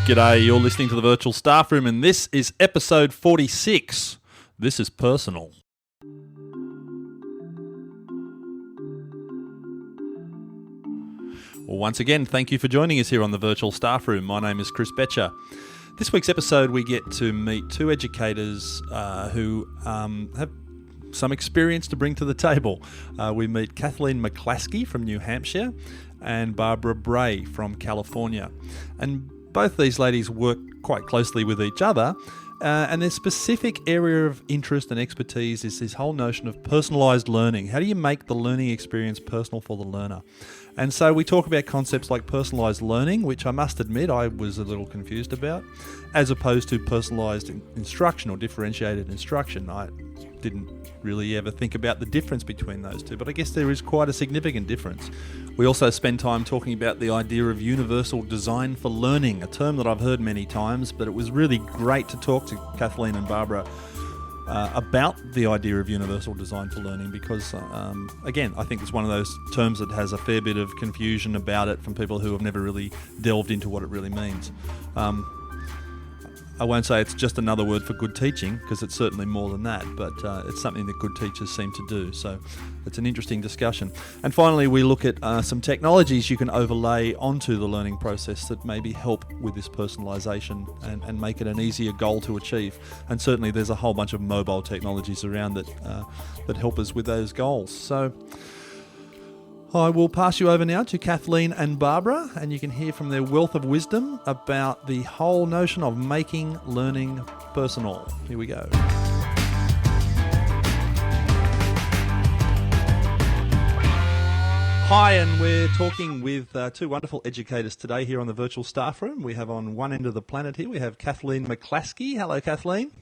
G'day, you're listening to the Virtual Staff Room and this is episode 46. This is personal. Well, once again, thank you for joining us here on the Virtual Staff Room. My name is Chris Betcher. This week's episode, we get to meet two educators who have some experience to bring to the table. We meet Kathleen McClaskey from New Hampshire and Barbara Bray from California. And both these ladies work quite closely with each other. And their specific area of interest and expertise is this whole notion of personalised learning. How do you make the learning experience personal for the learner? And so we talk about concepts like personalised learning, which I must admit I was a little confused about, as opposed to personalised instruction or differentiated instruction. I didn't really ever think about the difference between those two, but I guess there is quite a significant difference. We also spend time talking about the idea of universal design for learning, a term that I've heard many times, but it was really great to talk to Kathleen and Barbara about the idea of universal design for learning because, again, I think it's one of those terms that has a fair bit of confusion about it from people who have never really delved into what it really means. I won't say it's just another word for good teaching because it's certainly more than that, but it's something that good teachers seem to do. So it's an interesting discussion. And finally, we look at some technologies you can overlay onto the learning process that maybe help with this personalisation and make it an easier goal to achieve. And certainly there's a whole bunch of mobile technologies around that help us with those goals. So I will pass you over now to Kathleen and Barbara, and you can hear from their wealth of wisdom about the whole notion of making learning personal. Here we go. Hi, and we're talking with two wonderful educators today here on the Virtual Staff Room. We have on one end of the planet here, we have Kathleen McClaskey. Hello, Kathleen.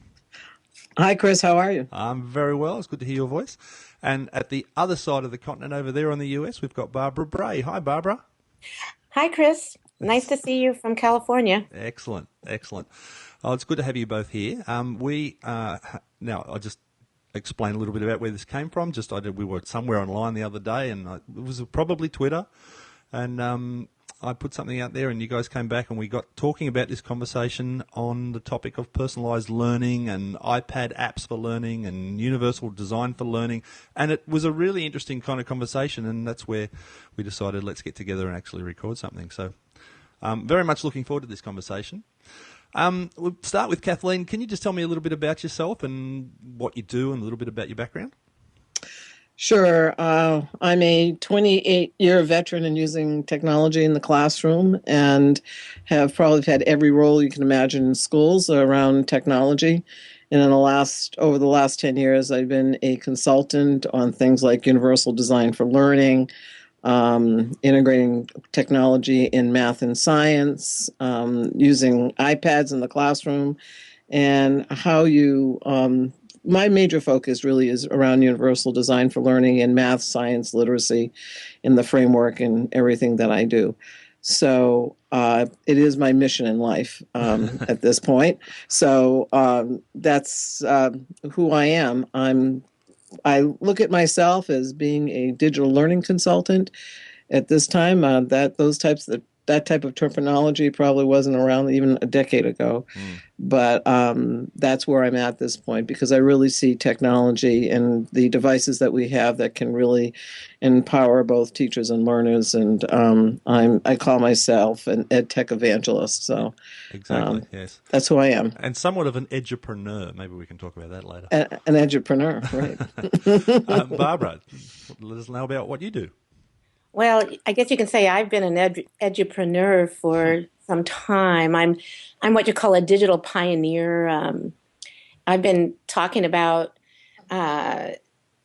Hi, Chris. How are you? I'm very well. It's good to hear your voice. And at the other side of the continent over there on the US, we've got Barbara Bray. Hi, Barbara. Hi, Chris. Nice to see you from California. Excellent, excellent. Oh, it's good to have you both here. Now, I'll just explain a little bit about where this came from. We were somewhere online the other day, and it was probably Twitter, and I put something out there and you guys came back and we got talking about this conversation on the topic of personalised learning and iPad apps for learning and universal design for learning. And it was a really interesting kind of conversation, and that's where we decided let's get together and actually record something. So very much looking forward to this conversation. We'll start with Kathleen. Can you just tell me a little bit about yourself and what you do and a little bit about your background? Sure. I'm a 28-year veteran in using technology in the classroom and have probably had every role you can imagine in schools around technology. And over the last 10 years, I've been a consultant on things like universal design for learning, integrating technology in math and science, using iPads in the classroom, and how you... My major focus really is around universal design for learning in math, science, literacy, in the framework and everything that I do. So it is my mission in life at this point. So that's who I am. I look at myself as being a digital learning consultant at this time. That type of terminology probably wasn't around even a decade ago. But that's where I'm at this point because I really see technology and the devices that we have that can really empower both teachers and learners. And I call myself an ed tech evangelist. So exactly, yes. That's who I am. And somewhat of an edupreneur. Maybe we can talk about that later. An edupreneur, right. Barbara, let us know about what you do. Well, I guess you can say I've been an edupreneur for some time. I'm what you call a digital pioneer. I've been talking about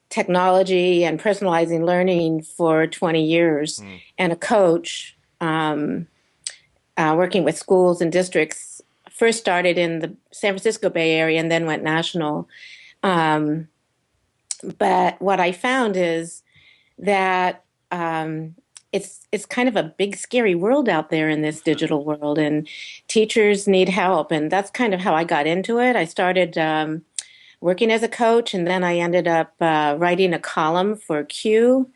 technology and personalizing learning for 20 years, and a coach working with schools and districts. First started in the San Francisco Bay Area and then went national. But what I found is that it's kind of a big, scary world out there in this digital world, and teachers need help. And that's kind of how I got into it. I started working as a coach, and then I ended up writing a column for Q,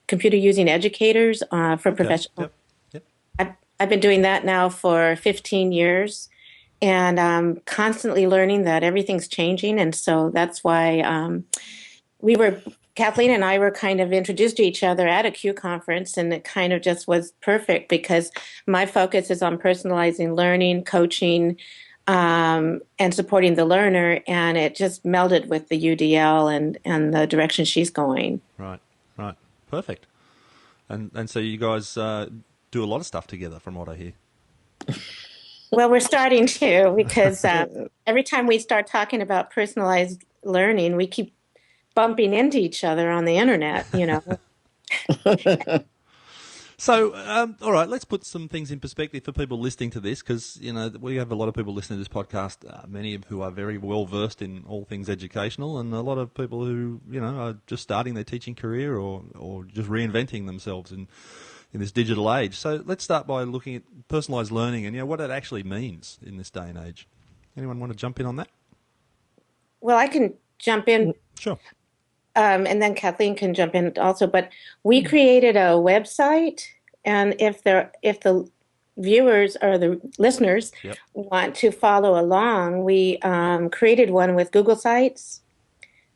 Computer Using Educators, for professional. Yep. I've been doing that now for 15 years, and I'm constantly learning that everything's changing. And so that's why Kathleen and I were kind of introduced to each other at a Q conference, and it kind of just was perfect because my focus is on personalizing learning, coaching, and supporting the learner, and it just melded with the UDL and the direction she's going. Right. Perfect. And so you guys do a lot of stuff together, from what I hear. Well, we're starting to, because every time we start talking about personalized learning, we keep bumping into each other on the internet, So, all right, let's put some things in perspective for people listening to this, because, we have a lot of people listening to this podcast, many of who are very well versed in all things educational, and a lot of people who, are just starting their teaching career or just reinventing themselves in this digital age. So let's start by looking at personalised learning and, what it actually means in this day and age. Anyone want to jump in on that? Well, I can jump in. Sure. And then Kathleen can jump in also. But we created a website, and if the viewers or the listeners want to follow along, we created one with Google Sites.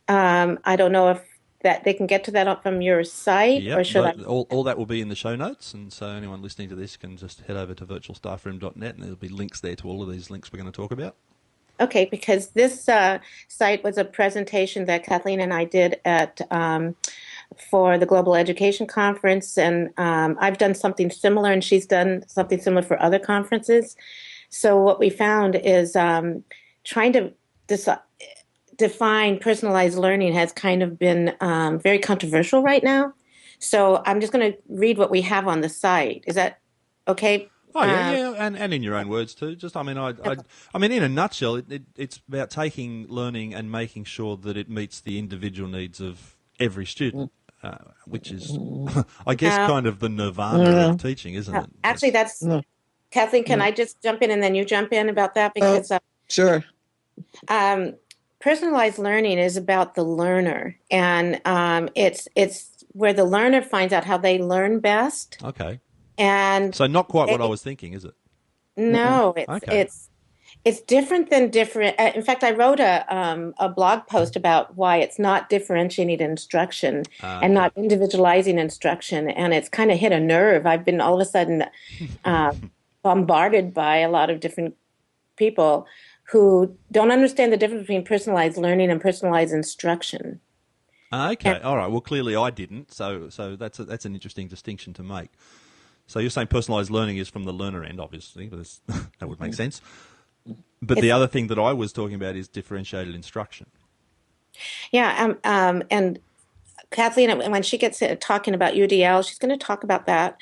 I don't know if that they can get to that up from your site, or should I? All that will be in the show notes, and so anyone listening to this can just head over to virtualstaffroom.net, and there'll be links there to all of these links we're going to talk about. Okay, because this site was a presentation that Kathleen and I did for the Global Education Conference, and I've done something similar, and she's done something similar for other conferences. So what we found is trying to define personalized learning has kind of been very controversial right now. So I'm just going to read what we have on the site. Is that okay? Oh yeah, and in your own words too. Just, I mean, in a nutshell, it's about taking learning and making sure that it meets the individual needs of every student, which is, I guess, kind of the nirvana of teaching, isn't it? Actually, that's Kathleen. Can I just jump in and then you jump in about that? Because sure. Personalized learning is about the learner, and it's where the learner finds out how they learn best. Okay. And so not quite what I was thinking, is it? No, it's different than different. In fact, I wrote a blog post about why it's not differentiating instruction and not individualizing instruction, and it's kind of hit a nerve. I've been all of a sudden bombarded by a lot of different people who don't understand the difference between personalized learning and personalized instruction. Okay, all right. Well, clearly I didn't, so that's an interesting distinction to make. So you're saying personalised learning is from the learner end, obviously, but that would make sense. But the other thing that I was talking about is differentiated instruction. Yeah, and Kathleen, when she gets talking about UDL, she's going to talk about that.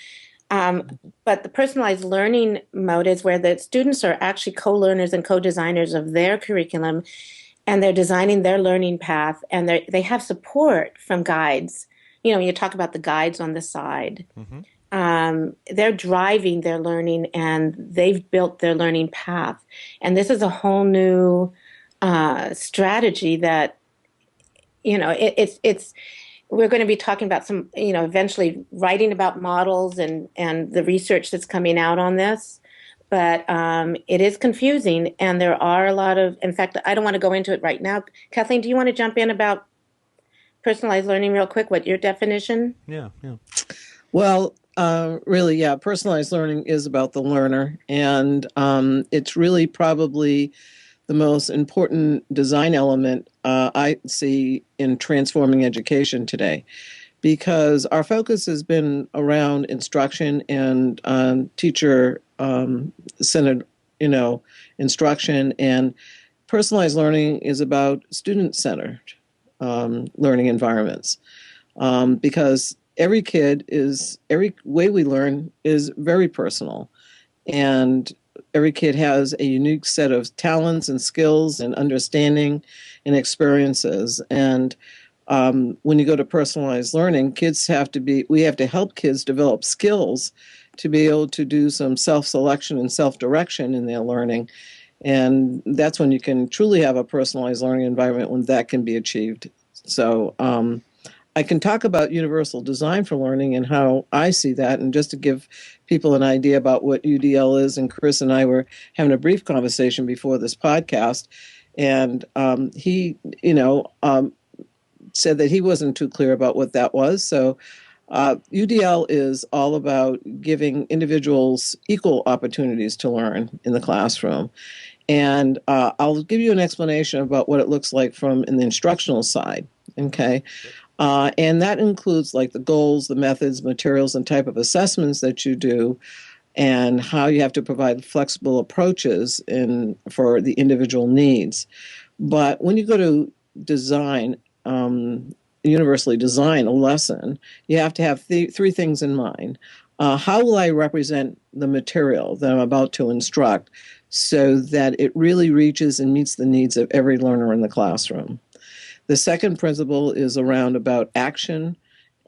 But the personalized learning mode is where the students are actually co-learners and co-designers of their curriculum, and they're designing their learning path, and they have support from guides. You talk about the guides on the side. Mm-hmm. They're driving their learning, and they've built their learning path. And this is a whole new strategy that, it's we're going to be talking about some, eventually writing about models and the research that's coming out on this. But it is confusing, and there are a lot of, in fact, I don't want to go into it right now. Kathleen, do you want to jump in about personalized learning real quick? What your definition? Yeah. Well, really, yeah, personalized learning is about the learner, and it's really probably the most important design element I see in transforming education today, because our focus has been around instruction and teacher-centered, instruction, and personalized learning is about student-centered learning environments, because every way we learn is very personal, and every kid has a unique set of talents and skills and understanding and experiences. And when you go to personalized learning, we have to help kids develop skills to be able to do some self-selection and self-direction in their learning. And that's when you can truly have a personalized learning environment, when that can be achieved. So I can talk about universal design for learning and how I see that. And just to give people an idea about what UDL is, and Chris and I were having a brief conversation before this podcast, and he, said that he wasn't too clear about what that was. So UDL is all about giving individuals equal opportunities to learn in the classroom. And I'll give you an explanation about what it looks like from in the instructional side, okay? And that includes like the goals, the methods, materials, and type of assessments that you do, and how you have to provide flexible approaches for the individual needs. But when you go to design, universally design a lesson, you have to have three things in mind. How will I represent the material that I'm about to instruct so that it really reaches and meets the needs of every learner in the classroom? The second principle is around about action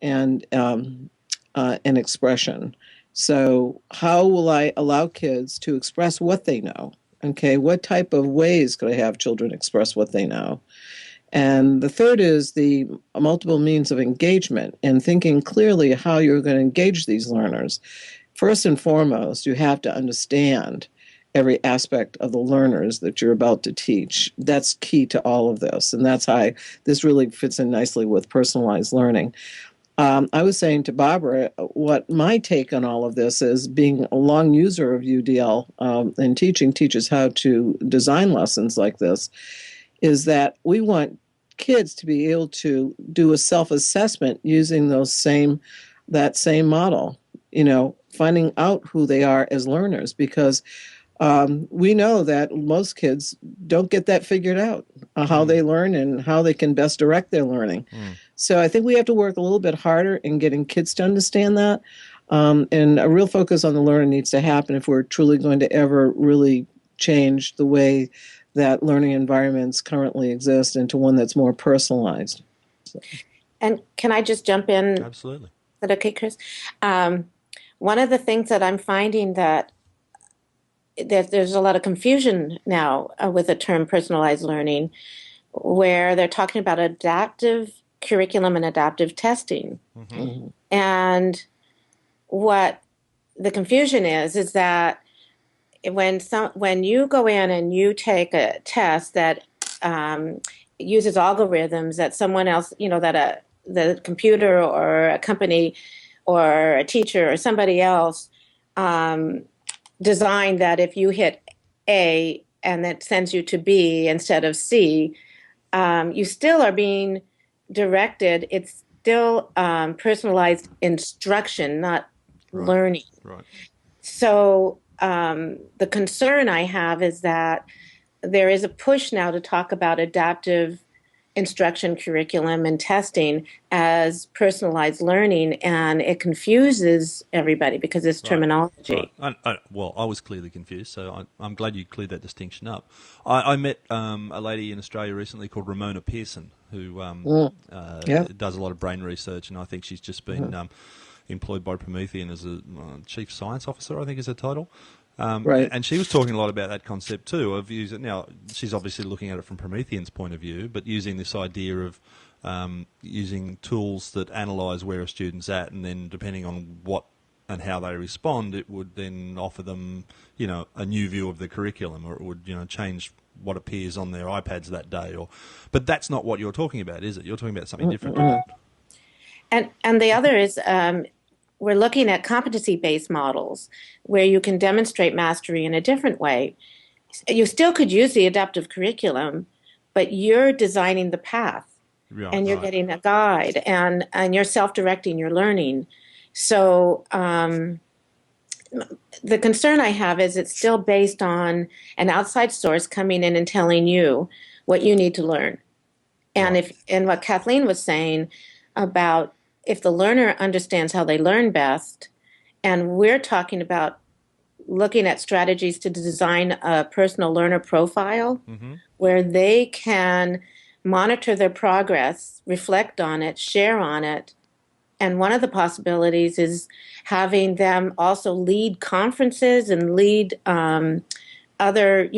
and expression. So how will I allow kids to express what they know? Okay, what type of ways could I have children express what they know? And the third is the multiple means of engagement and thinking clearly how you're going to engage these learners. First and foremost, you have to understand every aspect of the learners that you're about to teach. That's key to all of this. And that's how this really fits in nicely with personalized learning. I was saying to Barbara, what my take on all of this is, being a long user of UDL and teaches how to design lessons like this, is that we want kids to be able to do a self-assessment using that same model, finding out who they are as learners, because we know that most kids don't get that figured out, how they learn and how they can best direct their learning. So I think we have to work a little bit harder in getting kids to understand that. And a real focus on the learner needs to happen if we're truly going to ever really change the way that learning environments currently exist into one that's more personalized. So. And can I just jump in? Absolutely. Is that okay, Chris? One of the things that I'm finding that there's a lot of confusion now with the term personalized learning, where they're talking about adaptive curriculum and adaptive testing. Mm-hmm. And what the confusion is that when you go in and you take a test that uses algorithms that someone else, that the computer or a company or a teacher or somebody else designed, that if you hit A and that sends you to B instead of C, you still are being directed. It's still personalized instruction, not learning. Right. So the concern I have is that there is a push now to talk about adaptive instruction, curriculum, and testing as personalized learning, and it confuses everybody because it's terminology. Right. I was clearly confused, so I'm glad you cleared that distinction up. I met a lady in Australia recently called Ramona Pearson, who does a lot of brain research, and I think she's just been employed by Promethean as a chief science officer, I think is her title. And she was talking a lot about that concept too, of using. Now, she's obviously looking at it from Promethean's point of view, but using this idea of using tools that analyse where a student's at, and then depending on what and how they respond, it would then offer them, a new view of the curriculum, or it would, change what appears on their iPads that day. But that's not what you're talking about, is it? You're talking about something different. And the other is we're looking at competency-based models where you can demonstrate mastery in a different way. You still could use the adaptive curriculum, but you're designing the path, and you're getting a guide, and you're self-directing your learning. So the concern I have is it's still based on an outside source coming in and telling you what you need to learn. And what Kathleen was saying about, if the learner understands how they learn best, and we're talking about looking at strategies to design a personal learner profile where they can monitor their progress, reflect on it, share on it. And one of the possibilities is having them also lead conferences and lead other,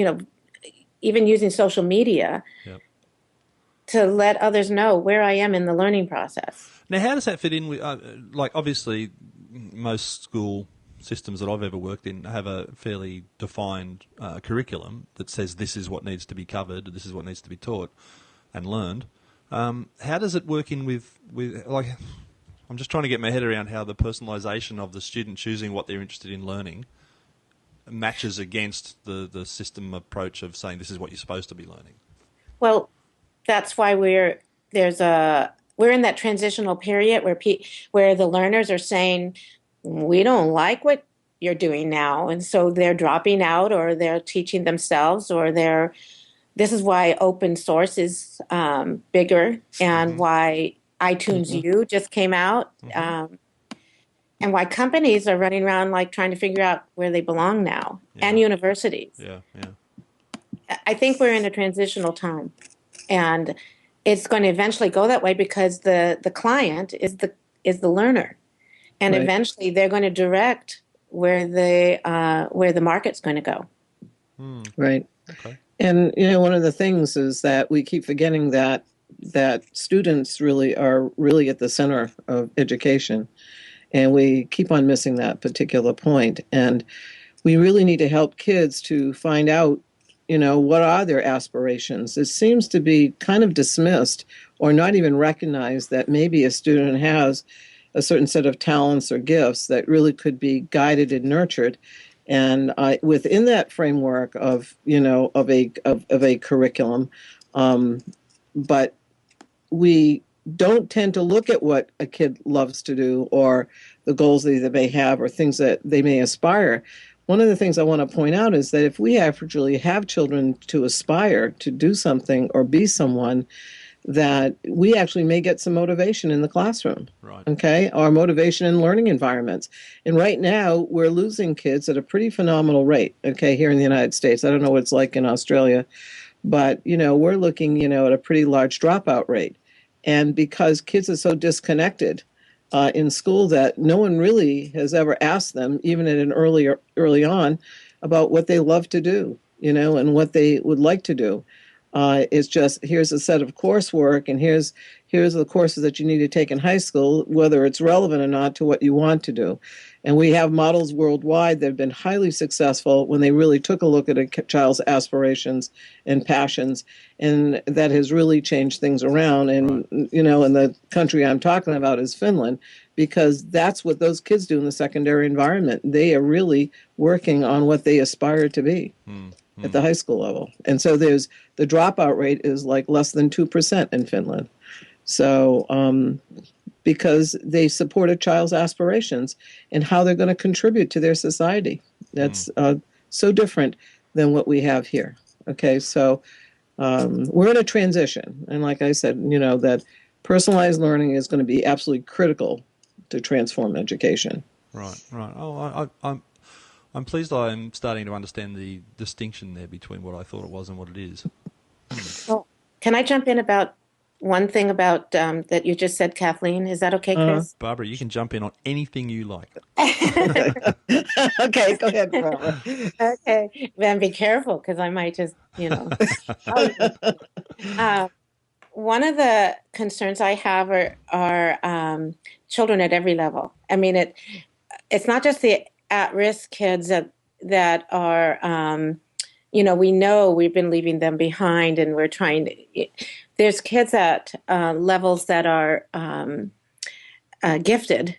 even using social media to let others know where I am in the learning process. Now, how does that fit in with, like, obviously, most school systems that I've ever worked in have a fairly defined curriculum that says this is what needs to be covered, this is what needs to be taught and learned. How does it work in with like, I'm just trying to get my head around how the personalisation of the student choosing what they're interested in learning matches against the system approach of saying this is what you're supposed to be learning. Well, that's why we're in that transitional period where the learners are saying, we don't like what you're doing now, and so they're dropping out, or they're teaching themselves, or this is why open source is bigger, and why iTunes U just came out, and why companies are running around like trying to figure out where they belong now, and universities. Yeah. I think we're in a transitional time, and it's going to eventually go that way because the client is the learner, and eventually they're going to direct where the market's going to go. Right. Okay. And one of the things is that we keep forgetting that students really are at the center of education, and we keep on missing that particular point. And we really need to help kids to find out, what are their aspirations. It seems to be kind of dismissed or not even recognized that maybe a student has a certain set of talents or gifts that really could be guided and nurtured. And within that framework of a curriculum, but we don't tend to look at what a kid loves to do or the goals that they may have or things that they may aspire. One of the things I want to point out is that if we actually have children to aspire to do something or be someone, that we actually may get some motivation in the classroom, right? Okay, or motivation in learning environments. And right now, we're losing kids at a pretty phenomenal rate, okay, here in the United States. I don't know what it's like in Australia, but, we're looking, at a pretty large dropout rate. And because kids are so disconnected in school that no one really has ever asked them, even at an early on, about what they love to do, and what they would like to do. It's just, here's a set of coursework, and here's the courses that you need to take in high school, whether it's relevant or not to what you want to do. And we have models worldwide that have been highly successful when they really took a look at a child's aspirations and passions, and that has really changed things around. And, in the country I'm talking about is Finland, because that's what those kids do in the secondary environment. They are really working on what they aspire to be. At the high school level. And so the dropout rate is like less than 2% in Finland. So because they support a child's aspirations and how they're going to contribute to their society. That's so different than what we have here. Okay, so we're in a transition. And like I said, that personalized learning is going to be absolutely critical to transform education. Right. Oh, I'm pleased I'm starting to understand the distinction there between what I thought it was and what it is. Well, can I jump in about one thing about that you just said, Kathleen? Is that okay, Chris? Barbara, you can jump in on anything you like. Okay, go ahead, Barbara. Okay, then be careful because I might just, one of the concerns I have are children at every level. I mean, it's not just the at-risk kids that are, we know we've been leaving them behind, and we're trying to. There's kids at levels that are gifted,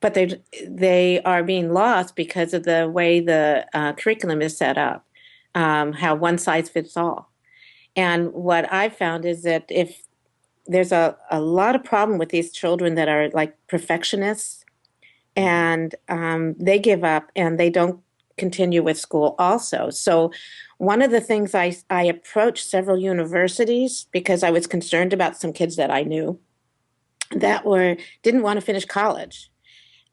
but they are being lost because of the way the curriculum is set up, how one size fits all. And what I've found is that if there's a lot of problem with these children that are like perfectionists, and they give up and they don't continue with school also. So one of the things I approached several universities because I was concerned about some kids that I knew that didn't want to finish college.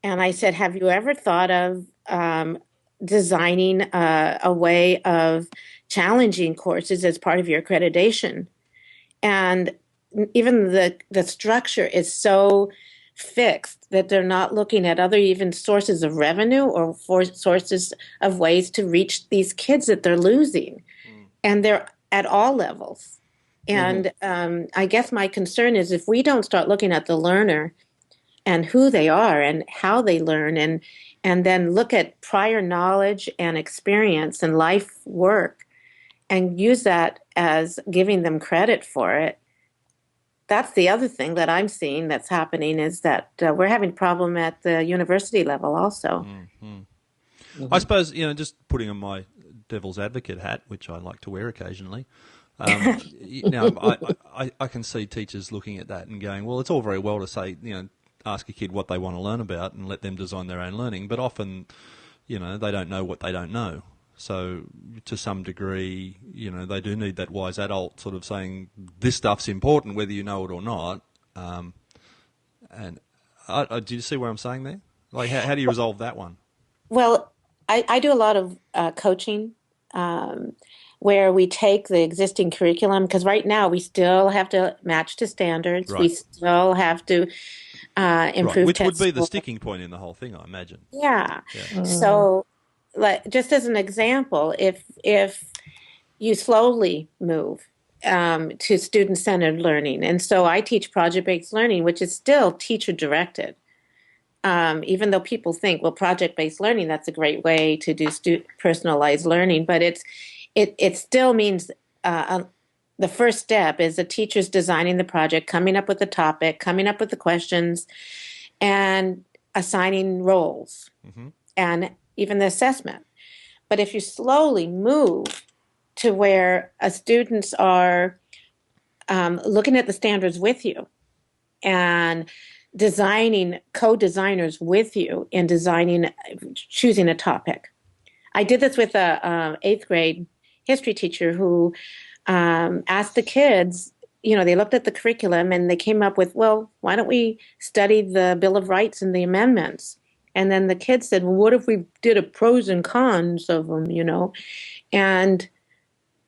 And I said, have you ever thought of designing a way of challenging courses as part of your accreditation? And even the structure is so fixed that they're not looking at other even sources of revenue or sources of ways to reach these kids that they're losing. And they're at all levels. And I guess my concern is if we don't start looking at the learner and who they are and how they learn and then look at prior knowledge and experience and life work and use that as giving them credit for it. That's the other thing that I'm seeing that's happening is that we're having a problem at the university level also. I suppose, just putting on my devil's advocate hat, which I like to wear occasionally, I can see teachers looking at that and going, well, it's all very well to say, ask a kid what they want to learn about and let them design their own learning, but often, they don't know what they don't know. So to some degree, they do need that wise adult sort of saying, this stuff's important whether you know it or not. Do you see where I'm saying there? Like, how do you resolve that one? Well, I do a lot of coaching where we take the existing curriculum, because right now we still have to match to standards. Right. We still have to improve. Right. Which would be the sticking point in the whole thing, I imagine. Yeah. So, just as an example, if you slowly move to student-centered learning, and so I teach project-based learning, which is still teacher-directed. Even though people think, well, project-based learning, that's a great way to do personalized learning, but it still means the first step is the teacher's designing the project, coming up with the topic, coming up with the questions, and assigning roles, and even the assessment. But if you slowly move to where students are looking at the standards with you and designing, co-designers with you in choosing a topic. I did this with a 8th grade history teacher who asked the kids, they looked at the curriculum and they came up with, well, why don't we study the Bill of Rights and the amendments? And then the kids said, well, what if we did a pros and cons of them, And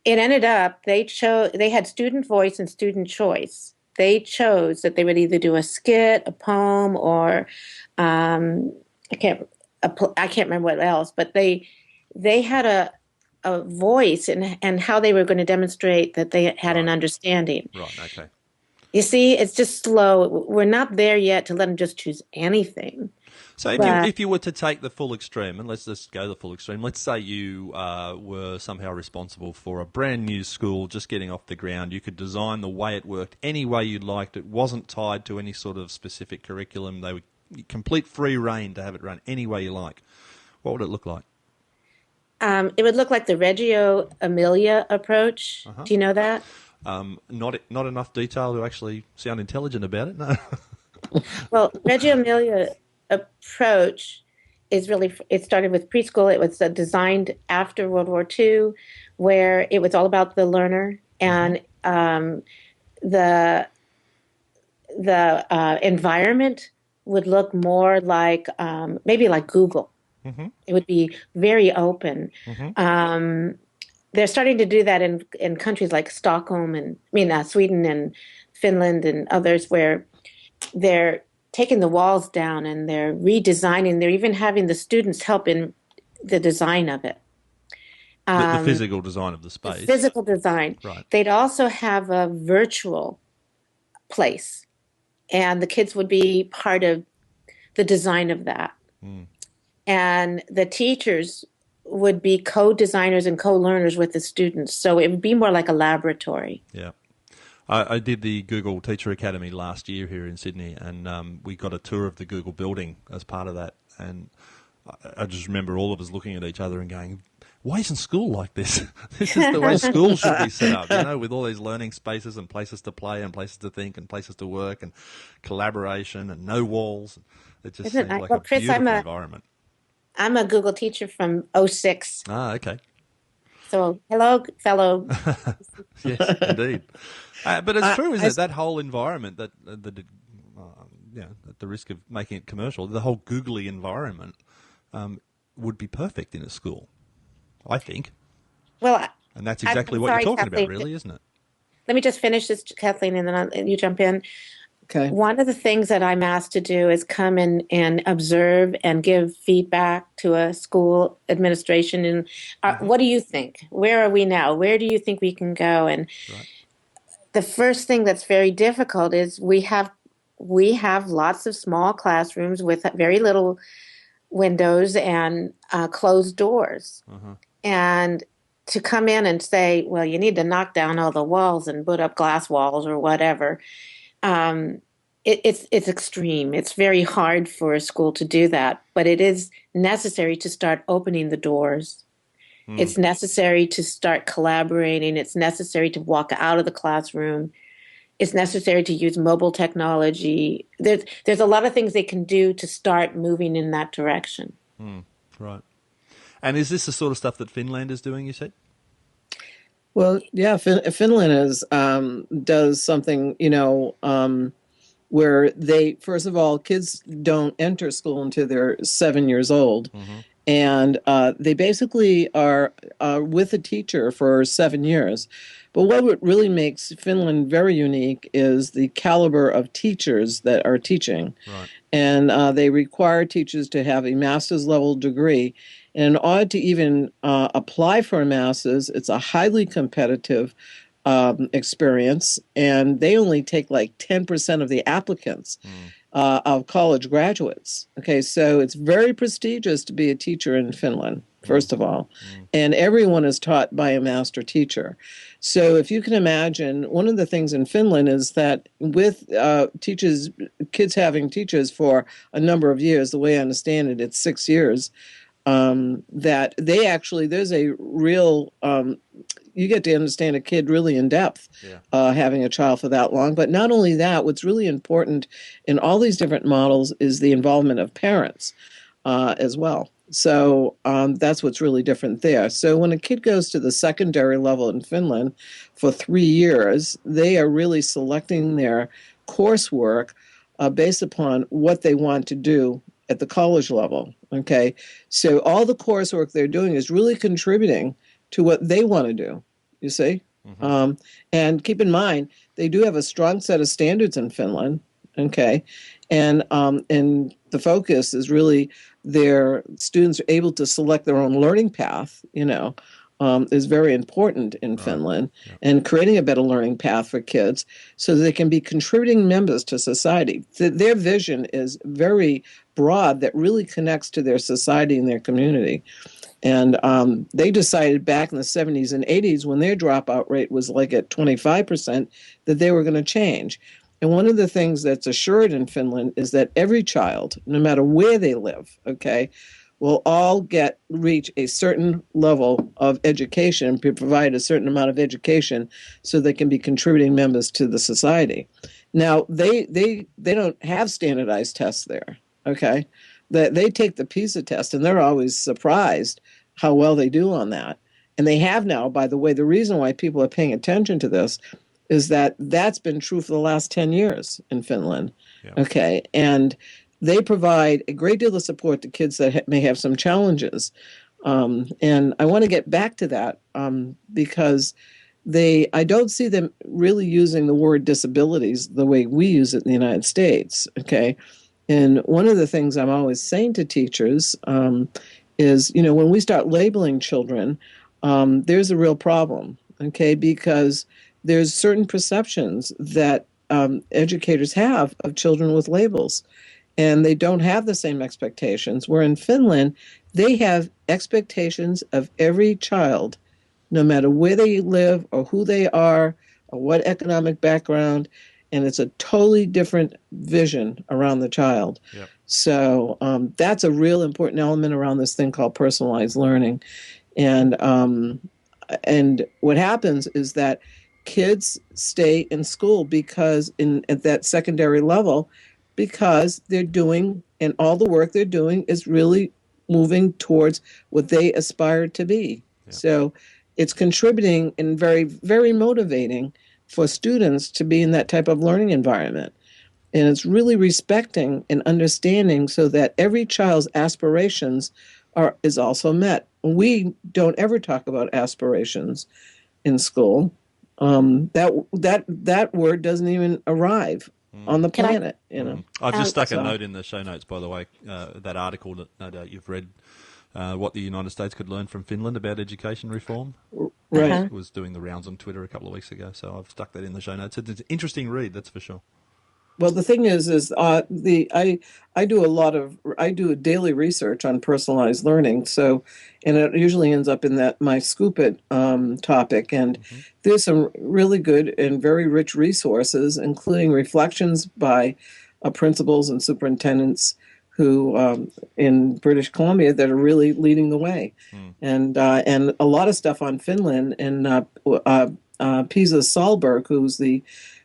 it ended up, they had student voice and student choice. They chose that they would either do a skit, a poem, or I can't remember what else, but they had a voice and how they were going to demonstrate that they had an understanding. Right. Okay. You see, it's just slow. We're not there yet to let them just choose anything. So if you were to take the full extreme, and let's just go the full extreme, let's say you were somehow responsible for a brand new school just getting off the ground. You could design the way it worked any way you liked. It wasn't tied to any sort of specific curriculum. They were complete free reign to have it run any way you like. What would it look like? It would look like the Reggio Emilia approach. Do you know that? Not enough detail to actually sound intelligent about it, no. Well, Reggio Emilia approach is it started with preschool. It was designed after World War II, where it was all about the learner, and the environment would look more like maybe like Google. It would be very open. They're starting to do that in countries like Stockholm Sweden and Finland and others, where they're taking the walls down and they're redesigning. They're even having the students help in the design of it. The physical design of the space. The physical design. Right. They'd also have a virtual place, and the kids would be part of the design of that. And the teachers would be co-designers and co-learners with the students. So it would be more like a laboratory. Yeah. I did the Google Teacher Academy last year here in Sydney, and we got a tour of the Google building as part of that. And I just remember all of us looking at each other and going, why isn't school like this? This is the way school should be set up, with all these learning spaces and places to play and places to think and places to work and collaboration and no walls. It just seems like a beautiful environment. I'm a Google teacher from 2006. Ah, okay. So, hello, fellow. Yes, indeed. But it's true, isn't it? That whole environment, at the risk of making it commercial, the whole googly environment would be perfect in a school, I think. Well, and that's exactly what you're talking Kathleen, about, really, isn't it? Let me just finish this, Kathleen, and then you jump in. Okay. One of the things that I'm asked to do is come in and observe and give feedback to a school administration. And what do you think? Where are we now? Where do you think we can go? And the first thing that's very difficult is we have lots of small classrooms with very little windows and closed doors. And to come in and say, well, you need to knock down all the walls and put up glass walls or whatever, it's extreme. It's very hard for a school to do that, but it is necessary to start opening the doors. It's necessary to start collaborating. It's necessary to walk out of the classroom. It's necessary to use mobile technology. There's a lot of things they can do to start moving in that direction. Right. And is this the sort of stuff that Finland is doing, you said? Well, yeah, Finland does something, where first of all, kids don't enter school until they're 7 years old. And they basically are with a teacher for 7 years. But what really makes Finland very unique is the caliber of teachers that are teaching. Right. And they require teachers to have a master's level degree. And in order to even apply for a master's, it's a highly competitive experience. And they only take like 10% of the applicants. Of college graduates. Okay, so it's very prestigious to be a teacher in Finland, first of all. And everyone is taught by a master teacher. So if you can imagine, one of the things in Finland is that with kids having teachers for a number of years, the way I understand it, it's 6 years, that they actually, there's a real... you get to understand a kid really in depth, having a child for that long. But not only that, what's really important in all these different models is the involvement of parents as well. So that's what's really different there. So when a kid goes to the secondary level in Finland for 3 years, they are really selecting their coursework based upon what they want to do at the college level. Okay, so all the coursework they're doing is really contributing to what they want to do, you see? And keep in mind, they do have a strong set of standards in Finland, okay? And the focus is really their students are able to select their own learning path, is very important in Finland, and creating a better learning path for kids so they can be contributing members to society. Their vision is very broad that really connects to their society and their community. And they decided back in the 70s and 80s, when their dropout rate was like at 25%, that they were going to change. And one of the things that's assured in Finland is that every child, no matter where they live, okay, will all reach a certain level of education, provide a certain amount of education so they can be contributing members to the society. Now, they don't have standardized tests there, okay? They take the PISA test, and they're always surprised how well they do on that. And they have now, by the way, the reason why people are paying attention to this is that that's been true for the last 10 years in Finland, okay? And they provide a great deal of support to kids that may have some challenges. And I want to get back to that because I don't see them really using the word disabilities the way we use it in the United States, okay? And one of the things I'm always saying to teachers is, when we start labeling children, there's a real problem, okay? Because there's certain perceptions that educators have of children with labels, and they don't have the same expectations. Where in Finland, they have expectations of every child, no matter where they live or who they are or what economic background, and it's a totally different vision around the child. Yep. So that's a real important element around this thing called personalized learning. And what happens is that kids stay in school because at that secondary level, because they're doing, and all the work they're doing is really moving towards what they aspire to be. Yeah. So it's contributing and very, very motivating for students to be in that type of learning environment. And it's really respecting and understanding so that every child's aspirations is also met. We don't ever talk about aspirations in school. That word doesn't even arrive on the planet, I've just stuck a note in the show notes, by the way, that article that no doubt you've read, what the United States could learn from Finland about education reform. Right. was doing the rounds on Twitter a couple of weeks ago, so I've stuck that in the show notes. It's an interesting read, that's for sure. Well, the thing is I do a daily research on personalized learning. So, and it usually ends up in that my Scoop It topic. And there's some really good and very rich resources, including reflections by principals and superintendents who in British Columbia that are really leading the way, and a lot of stuff on Finland and Pisa Sahlberg, who's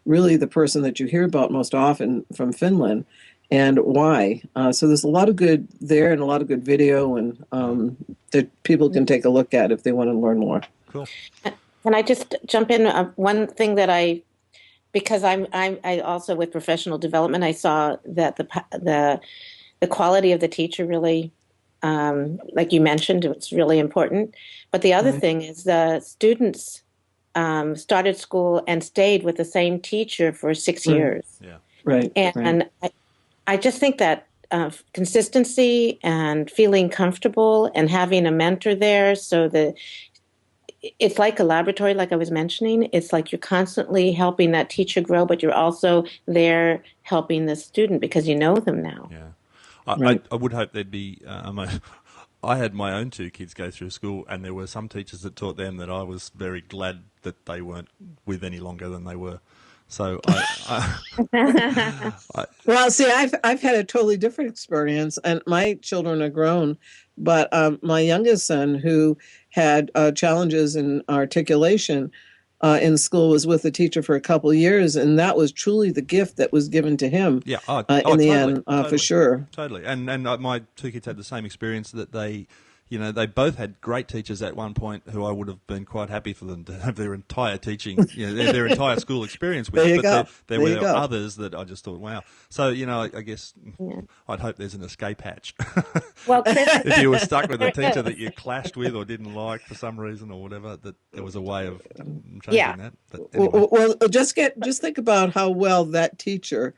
really the person that you hear about most often from Finland, and why. So there's a lot of good there and a lot of good video and that people can take a look at if they want to learn more. Cool. Can I just jump in? One thing that because I also with professional development, I saw that the quality of the teacher really, like you mentioned, it's really important. But the other thing is the students started school and stayed with the same teacher for 6 years. Yeah. Right. And I just think that consistency and feeling comfortable and having a mentor there, so that it's like a laboratory, like I was mentioning. It's like you're constantly helping that teacher grow, but you're also there helping the student because you know them now. Yeah. I would hope there'd be. I had my own two kids go through school, and there were some teachers that taught them that I was very glad that they weren't with any longer than they were. So, well, see, I've had a totally different experience, and my children are grown, but my youngest son, who had challenges in articulation in school, was with a teacher for a couple of years, and that was truly the gift that was given to him. Yeah, in the totally, end, for sure. Totally, and my two kids had the same experience, that they both had great teachers at one point who I would have been quite happy for them to have their entire teaching, their entire school experience with. There you go. There were others that I just thought, wow. So, I guess I'd hope there's an escape hatch. Well, Chris, if you were stuck with a teacher that you clashed with or didn't like for some reason or whatever, that there was a way of changing that. But anyway. Well, just think about how well that teacher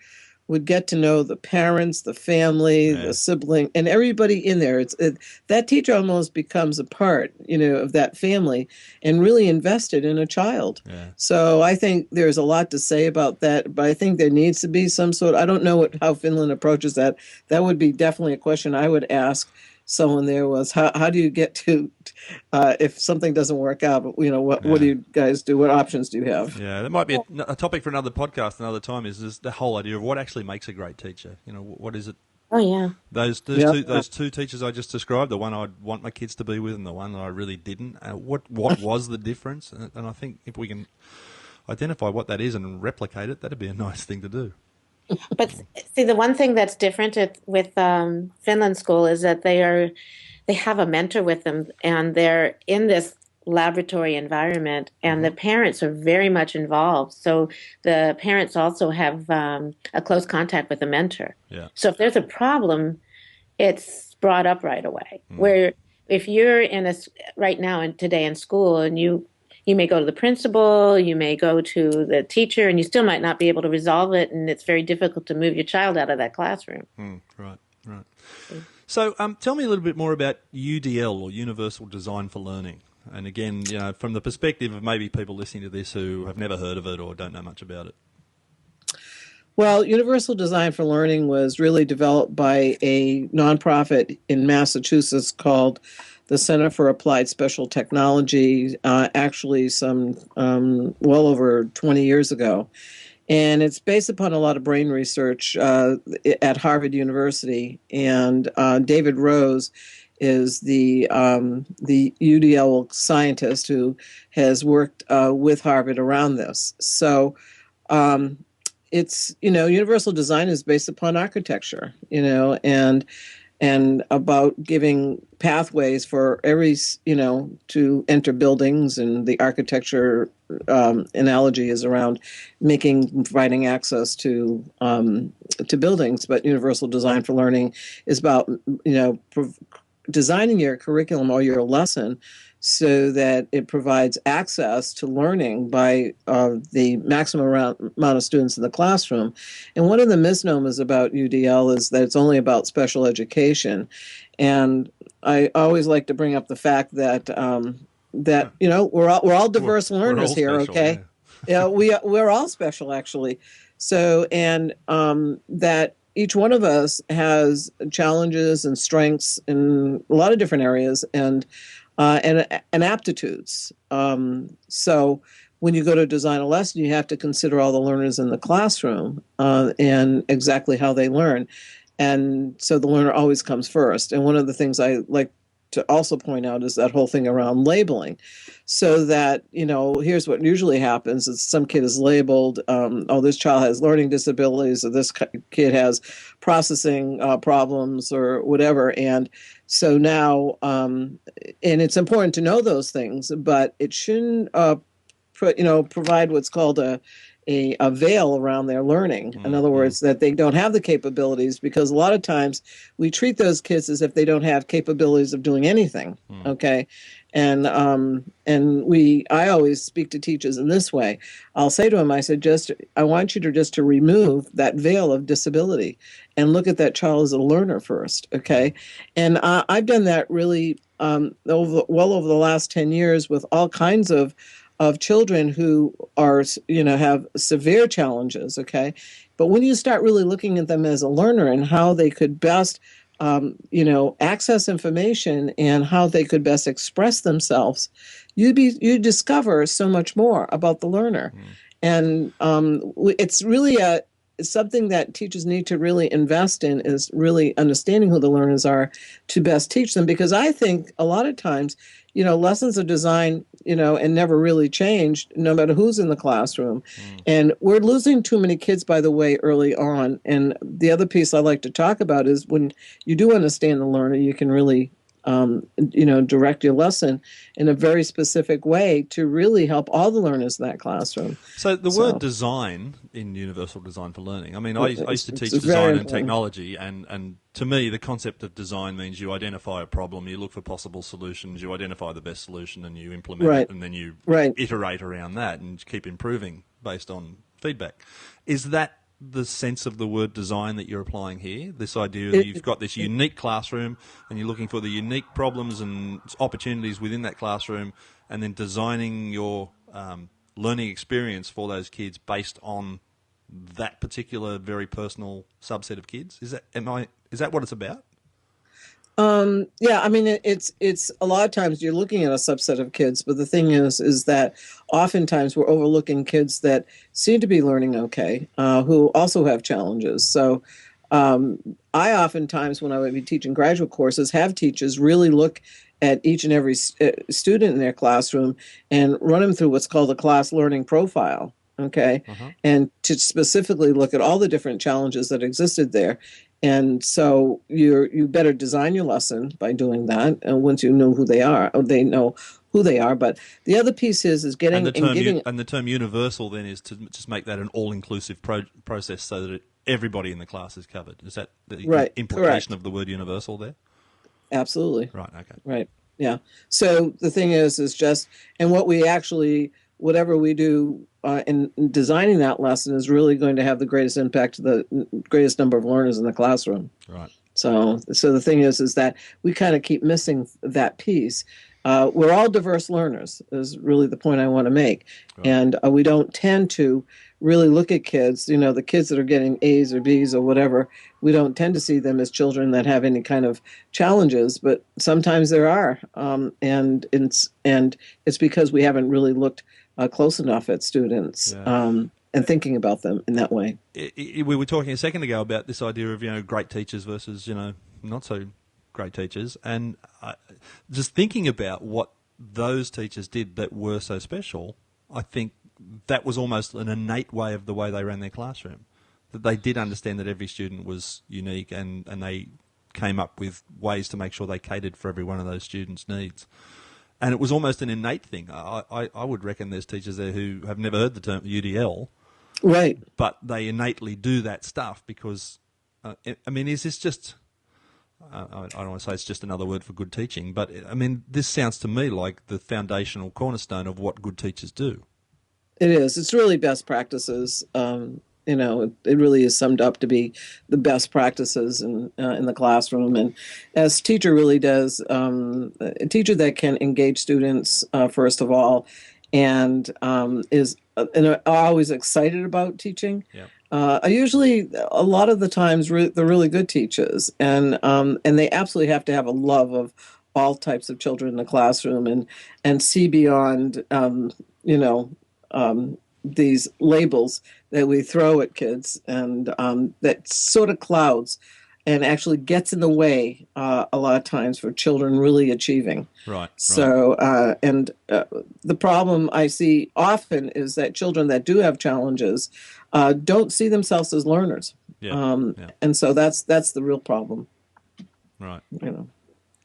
would get to know the parents, the family, the sibling, and everybody in there. That teacher almost becomes a part, of that family and really invested in a child. Yeah. So I think there's a lot to say about that, but I think there needs to be some sort. I don't know how Finland approaches that. That would be definitely a question I would ask someone there, was how do you get to if something doesn't work out, but what do you guys do, what options do you have? That might be a topic for another podcast another time, is the whole idea of what actually makes a great teacher. What is it? Those two teachers I just described, the one I'd want my kids to be with and the one that I really didn't, what was the difference? And I think if we can identify what that is and replicate it, that'd be a nice thing to do. But see, the one thing that's different with Finland school is that they have a mentor with them, and they're in this laboratory environment, and the parents are very much involved. So the parents also have a close contact with the mentor. Yeah. So if there's a problem, it's brought up right away. Where if you're right now and today in school, and you may go to the principal, you may go to the teacher, and you still might not be able to resolve it, and it's very difficult to move your child out of that classroom. Right. So tell me a little bit more about UDL, or Universal Design for Learning. And again, from the perspective of maybe people listening to this who have never heard of it or don't know much about it. Well, Universal Design for Learning was really developed by a nonprofit in Massachusetts called the Center for Applied Special Technology, actually some well over 20 years ago. And it's based upon a lot of brain research at Harvard University. And David Rose is the UDL scientist who has worked with Harvard around this. So it's, universal design is based upon architecture, and about giving pathways for every, to enter buildings, and the architecture analogy is around providing access to buildings. But universal design for learning is about, designing your curriculum or your lesson so that it provides access to learning by the maximum amount of students in the classroom. And one of the misnomers about UDL is that it's only about special education. And I always like to bring up the fact that that we're all diverse learners all here. special, Okay, yeah, we're all special actually. So and that each one of us has challenges and strengths in a lot of different areas and aptitudes. So when you go to design a lesson, you have to consider all the learners in the classroom and exactly how they learn. And so the learner always comes first. And one of the things I like to also point out is that whole thing around labeling. So that, here's what usually happens is some kid is labeled, this child has learning disabilities, or this kid has processing problems or whatever. And so now, and it's important to know those things, but it shouldn't provide what's called a veil around their learning. In other words, that they don't have the capabilities, because a lot of times we treat those kids as if they don't have capabilities of doing anything. Okay. And I always speak to teachers in this way. I'll say to them, I said, I want you to remove that veil of disability and look at that child as a learner first. Okay. And I've done that really over the last 10 years with all kinds of children who are, have severe challenges, okay? But when you start really looking at them as a learner and how they could best, access information and how they could best express themselves, you discover so much more about the learner. And it's really it's something that teachers need to really invest in, is really understanding who the learners are to best teach them. Because I think a lot of times, lessons are designed, and never really changed, no matter who's in the classroom. And we're losing too many kids, by the way, early on. And the other piece I like to talk about is when you do understand the learner, you can really direct your lesson in a very specific way to really help all the learners in that classroom. So the word design in Universal Design for Learning, I mean, I used to teach design and technology, and to me, the concept of design means you identify a problem, you look for possible solutions, you identify the best solution, and you implement it, and then you iterate around that and keep improving based on feedback. Is that the sense of the word design that you're applying here? This idea that you've got this unique classroom and you're looking for the unique problems and opportunities within that classroom, and then designing your learning experience for those kids based on that particular very personal subset of kids? Is that what it's about? Yeah, I mean, it's a lot of times you're looking at a subset of kids, but the thing is that oftentimes we're overlooking kids that seem to be learning okay, who also have challenges. So I oftentimes, when I would be teaching graduate courses, have teachers really look at each and every student in their classroom and run them through what's called a class learning profile. Okay. And to specifically look at all the different challenges that existed there. And so you better design your lesson by doing that. And once you know who they are, or they know who they are. But the other piece is getting and the term universal then is to just make that an all-inclusive process so that everybody in the class is covered. Is that the implication Correct. of the word universal there? Absolutely. Right. Okay. Right. Yeah. So the thing is just, and what we actually, whatever we do in designing that lesson is really going to have the greatest impact to the greatest number of learners in the classroom. Right. So the thing is that we kind of keep missing that piece. We're all diverse learners is really the point I want to make. Right. And we don't tend to really look at kids, the kids that are getting A's or B's or whatever, we don't tend to see them as children that have any kind of challenges, but sometimes there are. And it's because we haven't really looked close enough at students and thinking about them in that way. We were talking a second ago about this idea of, great teachers versus, not so great teachers. And just thinking about what those teachers did that were so special, I think that was almost an innate way of the way they ran their classroom. That they did understand that every student was unique and they came up with ways to make sure they catered for every one of those students' needs. And it was almost an innate thing. I would reckon there's teachers there who have never heard the term UDL. Right. But they innately do that stuff because, is this just... I don't want to say it's just another word for good teaching, but, this sounds to me like the foundational cornerstone of what good teachers do. It is. It's really best practices. it really is summed up to be the best practices in the classroom. And as teacher really does, a teacher that can engage students first of all, and is and are always excited about teaching. Yeah. Usually, a lot of the times, they're really good teachers, and they absolutely have to have a love of all types of children in the classroom, and see beyond, these labels that we throw at kids, and that sort of clouds and actually gets in the way a lot of times for children really achieving. Right. So, the problem I see often is that children that do have challenges don't see themselves as learners. Yeah. And so that's the real problem. Right.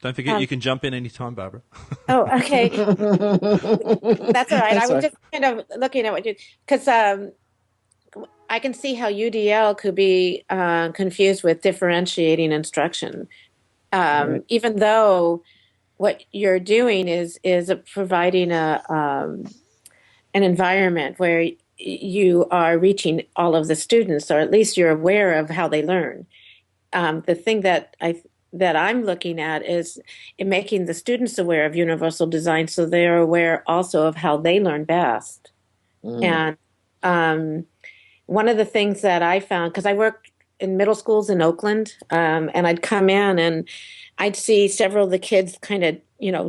Don't forget, you can jump in anytime, Barbara. Oh, okay. That's all right. I was just kind of looking at what you, because I can see how UDL could be confused with differentiating instruction, Right. even though what you're doing is providing an environment where you are reaching all of the students, or at least you're aware of how they learn. The thing that I'm looking at is in making the students aware of universal design, so they're aware also of how they learn best. And one of the things that I found, because I worked in middle schools in Oakland, and I'd come in and I'd see several of the kids kind of,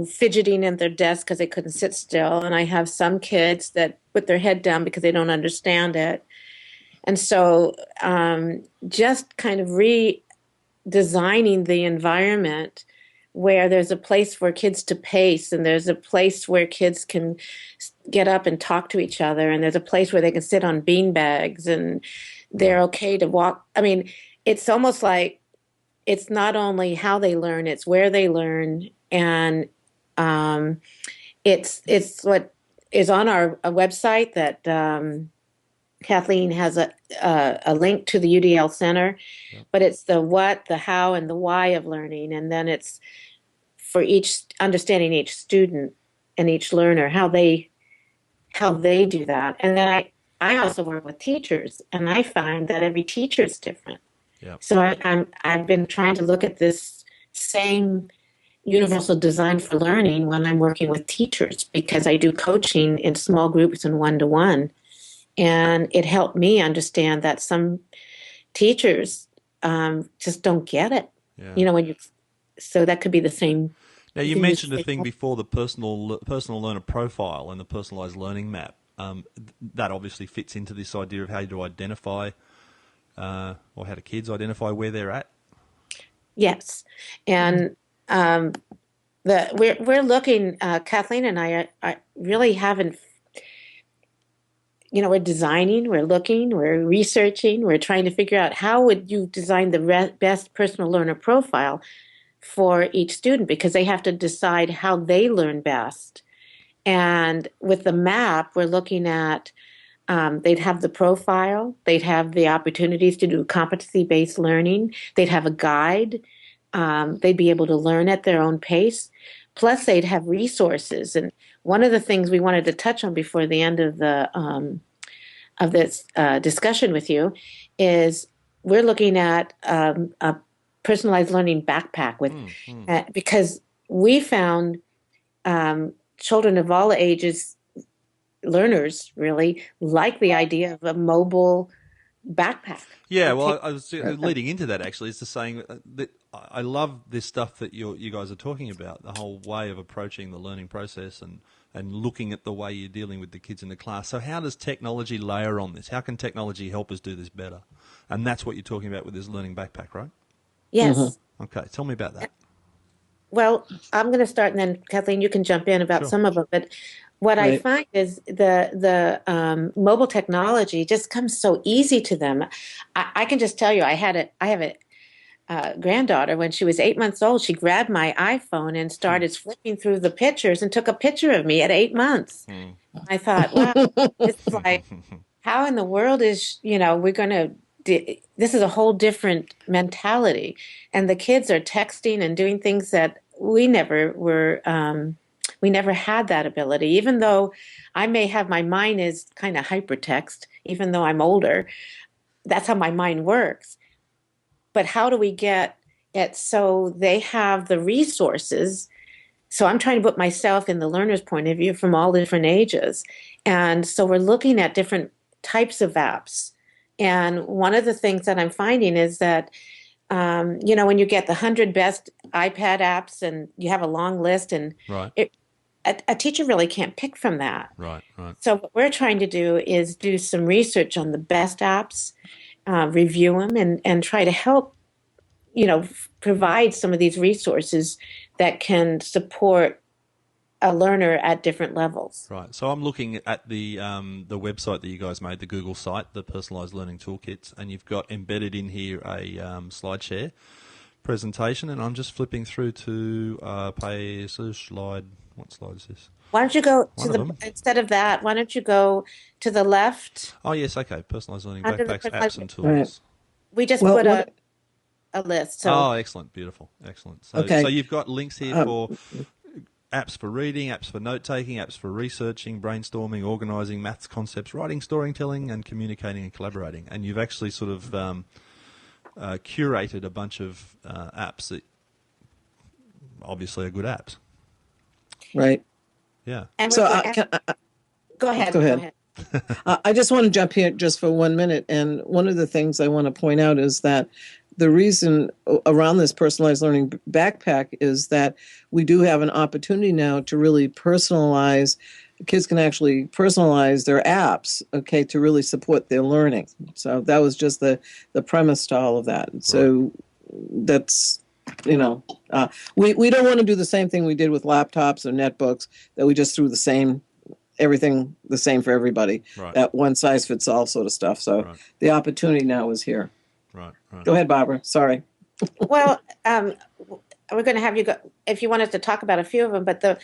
fidgeting at their desk because they couldn't sit still. And I have some kids that put their head down because they don't understand it. And so just kind of redesigning the environment where there's a place for kids to pace, and there's a place where kids can get up and talk to each other, and there's a place where they can sit on bean bags and they're okay to walk. I mean, it's almost like it's not only how they learn, it's where they learn. And it's what is on our website that Kathleen has a link to the UDL Center, but it's the what, the how, and the why of learning. And then it's for understanding each student and each learner, how they do that. And then I also work with teachers, and I find that every teacher is different. Yeah. So I've been trying to look at this same universal design for learning when I'm working with teachers, because I do coaching in small groups and one-to-one. And it helped me understand that some teachers just don't get it. Yeah. So that could be the same. Now, you mentioned a thing before, the personal learner profile and the personalised learning map. That obviously fits into this idea of how to identify, or how do kids identify where they're at? Yes, and we're looking. Kathleen and I really haven't. We're designing, we're looking, we're researching, we're trying to figure out how would you design the best personal learner profile for each student, because they have to decide how they learn best. And with the map, we're looking at they'd have the profile, they'd have the opportunities to do competency-based learning, they'd have a guide, they'd be able to learn at their own pace, plus they'd have resources. And one of the things we wanted to touch on before the end of this discussion with you is we're looking at a personalized learning backpack with because we found children of all ages, learners really like the idea of a mobile backpack. Yeah, well, I was leading into that actually. It's the saying that I love this stuff that you guys are talking about, the whole way of approaching the learning process and looking at the way you're dealing with the kids in the class. So how does technology layer on this? How can technology help us do this better? And that's what you're talking about with this learning backpack, right? Yes. Mm-hmm. Okay, tell me about that. Well, I'm going to start, and then Kathleen, you can jump in about some of them. But what I find is the mobile technology just comes so easy to them. I can just tell you, I have a granddaughter. When she was 8 months old, she grabbed my iPhone and started flipping through the pictures and took a picture of me at 8 months. I thought, wow, it's like, how in the world is, we're going to, this is a whole different mentality. And the kids are texting and doing things that we never had that ability, even though I may have, my mind is kind of hypertext, even though I'm older. that's how my mind works. But how do we get it so they have the resources? So I'm trying to put myself in the learner's point of view from all different ages. And so we're looking at different types of apps. And one of the things that I'm finding is that, when you get the 100 best iPad apps and you have a long list, and right. A teacher really can't pick from that. Right. So what we're trying to do is do some research on the best apps, review them, and try to help, provide some of these resources that can support a learner at different levels. Right. So I'm looking at the website that you guys made, the Google site, the Personalised Learning Toolkits, and you've got embedded in here a slide share presentation, and I'm just flipping through to slide. What slide is this? Why don't you go instead of that, why don't you go to the left? Oh, yes, okay. Personalised Learning Backpacks, Apps and Tools. Right. We just put a list. So. Oh, excellent. Beautiful. Excellent. So, okay. So you've got links here for apps for reading, apps for note-taking, apps for researching, brainstorming, organising, maths concepts, writing, storytelling, and communicating and collaborating. And you've actually sort of curated a bunch of apps that obviously are good apps. Right. Yeah. And so go ahead. Go ahead. I just want to jump here just for 1 minute. And one of the things I want to point out is that the reason around this personalized learning backpack is that we do have an opportunity now to really personalize. Kids can actually personalize their apps, okay, to really support their learning. So that was just the premise to all of that. So that's, we don't want to do the same thing we did with laptops or netbooks, that we just threw everything the same for everybody. Right. That one size fits all sort of stuff. So the opportunity now is here. Right. Go ahead, Barbara. Sorry. Well, we're going to have you go if you want us to talk about a few of them. But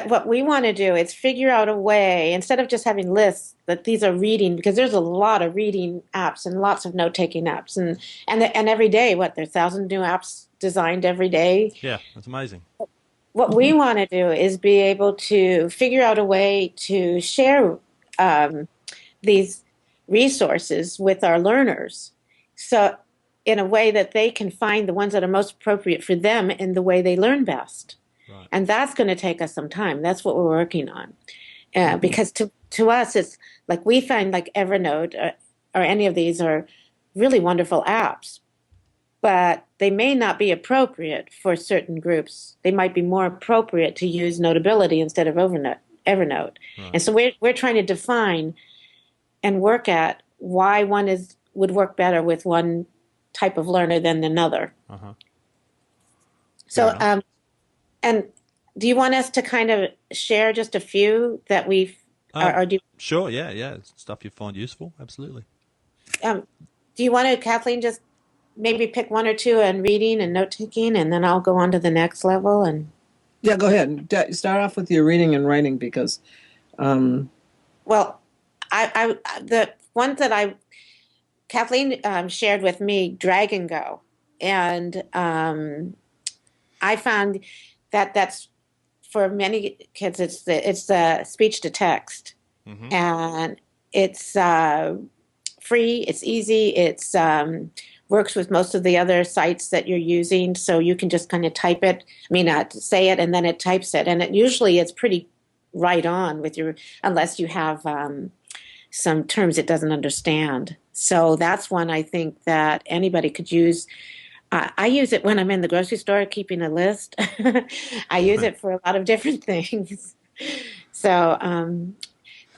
what we want to do is figure out a way, instead of just having lists, that these are reading, because there's a lot of reading apps and lots of note-taking apps, and every day, there's 1,000 new apps designed every day. Yeah, that's amazing. What we want to do is be able to figure out a way to share these resources with our learners. So in a way that they can find the ones that are most appropriate for them in the way they learn best. Right. And that's going to take us some time. That's what we're working on. Because to us, it's like we find like Evernote or any of these are really wonderful apps, but they may not be appropriate for certain groups. They might be more appropriate to use Notability instead of Evernote. Right. And so we're trying to define and work at why one would work better with one type of learner than another. Uh-huh. So, and do you want us to kind of share just a few that we've, or do you, Sure, yeah. It's stuff you find useful, absolutely. Do you want to, Kathleen, just maybe pick one or two on reading and note-taking, and then I'll go on to the next level? And yeah, go ahead. Start off with your reading and writing, because... Well, the ones that Kathleen shared with me, Drag and Go, and I found that that's for many kids. It's the speech to text, and it's free. It's easy. It's works with most of the other sites that you're using, so you can just kind of type it. Say it, and then it types it, and usually it's pretty right on with unless you have some terms it doesn't understand. So that's one I think that anybody could use. I use it when I'm in the grocery store keeping a list. I use it for a lot of different things. So,